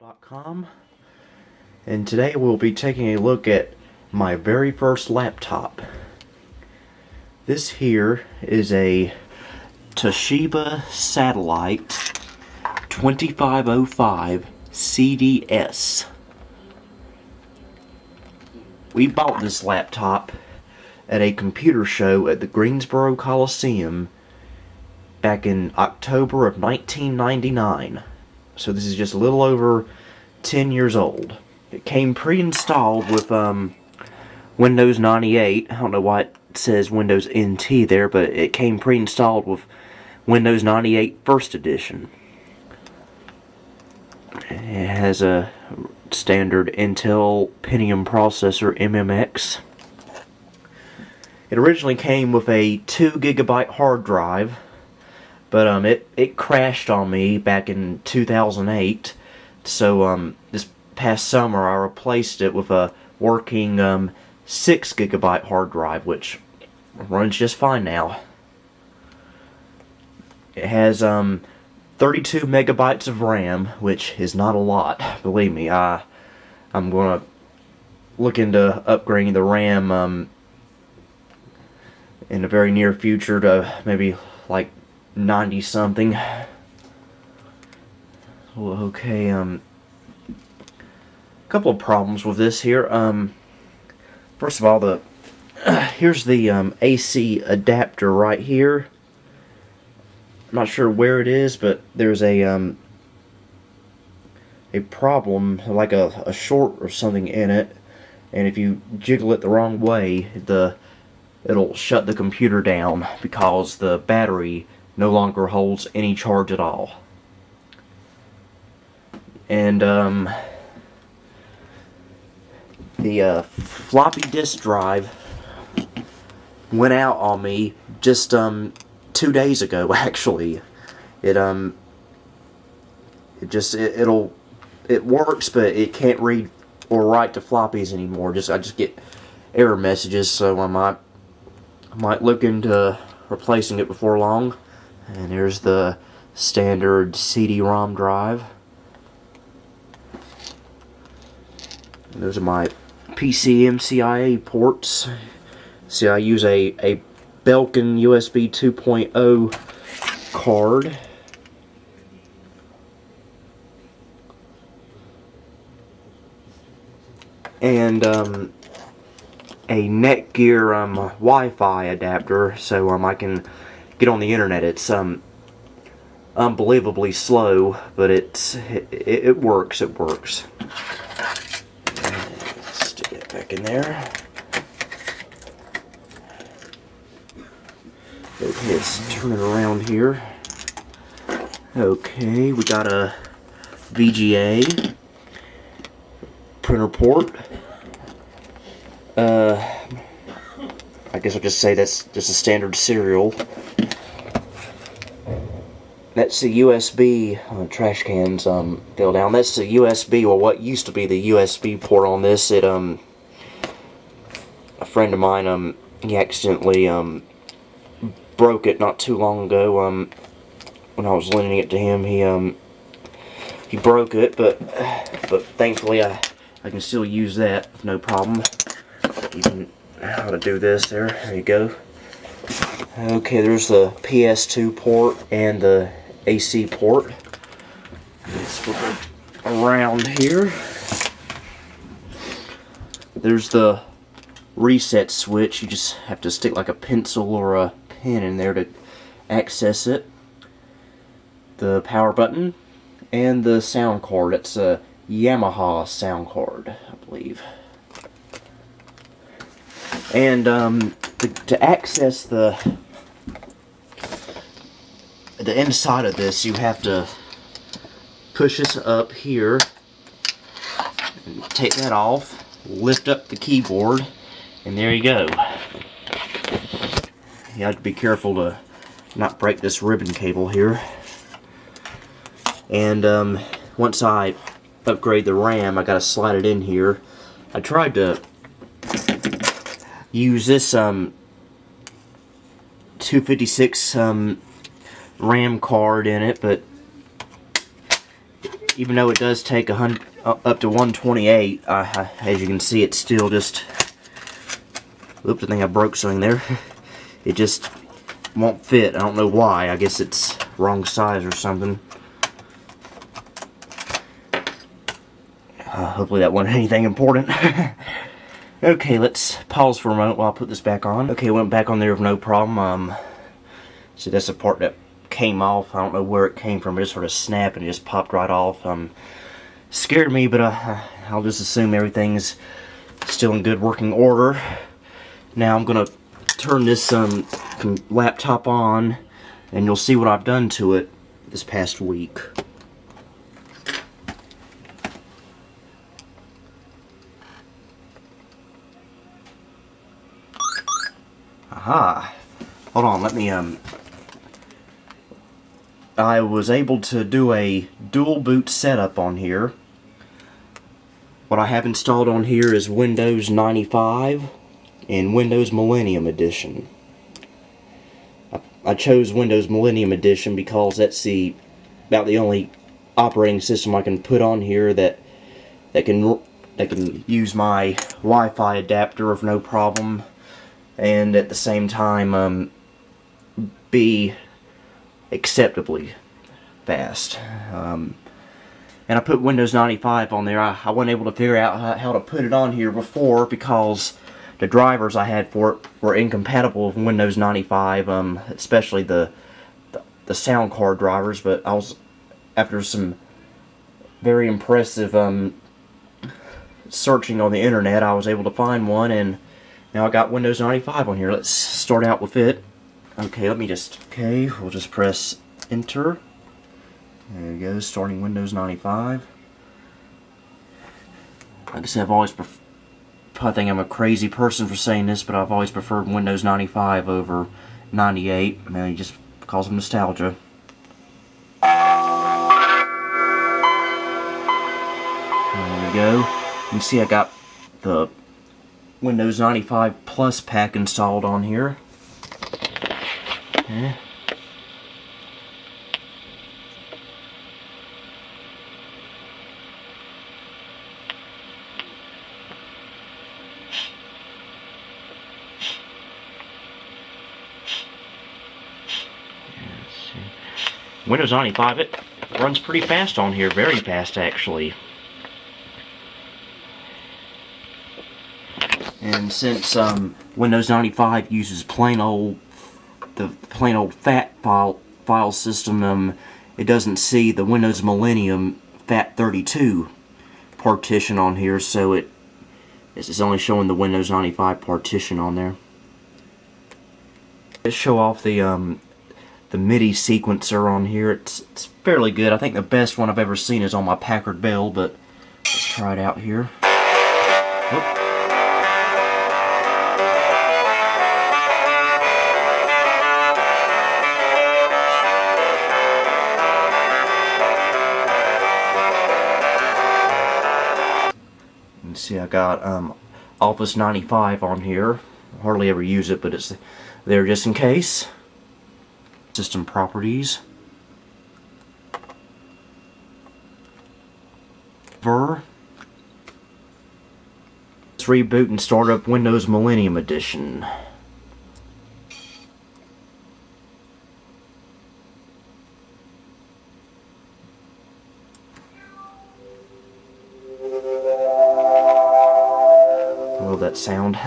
Untitled.com, and today we'll be taking a look at my very first laptop. This here is a Toshiba Satellite 2505 CDS. We bought this laptop at a computer show at the Greensboro Coliseum back in October of 1999. So this is just a little over 10 years old. It came pre-installed with Windows 98. I don't know why it says Windows NT there, but it came pre-installed with Windows 98 First Edition. It has a standard Intel Pcmcia processor, MMX. It originally came with a 2 GB hard drive, but it crashed on me back in 2008. So this past summer I replaced it with a working 6 GB hard drive, which runs just fine now. It has 32 megabytes of RAM, which is not a lot. Believe me, I'm gonna look into upgrading the RAM in the very near future to maybe like 90 something. Well, okay, a couple of problems with this here. First of all, here's the AC adapter right here. I'm not sure where it is, but there's a problem, like a short or something in it, and if you jiggle it the wrong way, it'll shut the computer down because the battery no longer holds any charge at all. And the floppy disk drive went out on me just 2 days ago. Actually, it works, but it can't read or write to floppies anymore. I just get error messages, so I might look into replacing it before long. And here's the standard CD-ROM drive. And those are my Pcmcia ports. See, I use a Belkin USB 2.0 card. And a Netgear Wi-Fi adapter, so I can get on the internet. It's unbelievably slow, but it works. It works. Let's stick it back in there. Okay, let's turn it around here. Okay, we got a VGA printer port. I guess I'll just say that's just a standard serial. That's the USB, trash cans fell down. That's the USB, or what used to be the USB port on this. A friend of mine, he accidentally broke it not too long ago. When I was lending it to him, he broke it, but thankfully I can still use that with no problem. Even how to do this there you go. Okay, there's the PS2 port and the AC port. Let's flip it around here. There's the reset switch. You just have to stick like a pencil or a pen in there to access it. The power button and the sound card. It's a Yamaha sound card, I believe. And to access the inside of this, you have to push this up here and take that off, lift up the keyboard, and there you go. You have to be careful to not break this ribbon cable here. And once I upgrade the RAM, I gotta slide it in here. I tried to use this 256 RAM card in it, but even though it does take up to 128, as you can see, it's still just... Oops, I think I broke something there. It just won't fit. I don't know why. I guess it's wrong size or something. Hopefully that wasn't anything important. Okay, let's pause for a moment while I put this back on. Okay, went back on there with no problem. So that's the part that came off. I don't know where it came from. It just sort of snapped and it just popped right off. Scared me, but I'll just assume everything's still in good working order. Now I'm gonna turn this laptop on, and you'll see what I've done to it this past week. Aha! Hold on, let me I was able to do a dual boot setup on here. What I have installed on here is Windows 95 and Windows Millennium Edition. I chose Windows Millennium Edition because that's about the only operating system I can put on here that can use my Wi-Fi adapter with no problem, and at the same time be acceptably fast. And I put Windows 95 on there. I wasn't able to figure out how to put it on here before because the drivers I had for it were incompatible with Windows 95, especially the sound card drivers. But I was, after some very impressive searching on the internet, I was able to find one, and now I got Windows 95 on here. Let's start out with it. Okay, we'll just press enter. There we go, starting Windows 95. Like I said, I've always I think I'm a crazy person for saying this, but I've always preferred Windows 95 over 98, mainly just because of nostalgia. There we go. You can see I got the Windows 95 Plus pack installed on here. Okay. Windows 95, it runs pretty fast on here, very fast actually. And since Windows 95 uses the plain old FAT file system, it doesn't see the Windows Millennium FAT32 partition on here, so it's only showing the Windows 95 partition on there. Let's show off the Midi Sequencer on here. It's fairly good. I think the best one I've ever seen is on my Packard Bell, but let's try it out here. Whoop. You can see I got Office 95 on here. Hardly ever use it, but it's there just in case. System properties. Let's reboot and start up Windows Millennium Edition. I love that sound.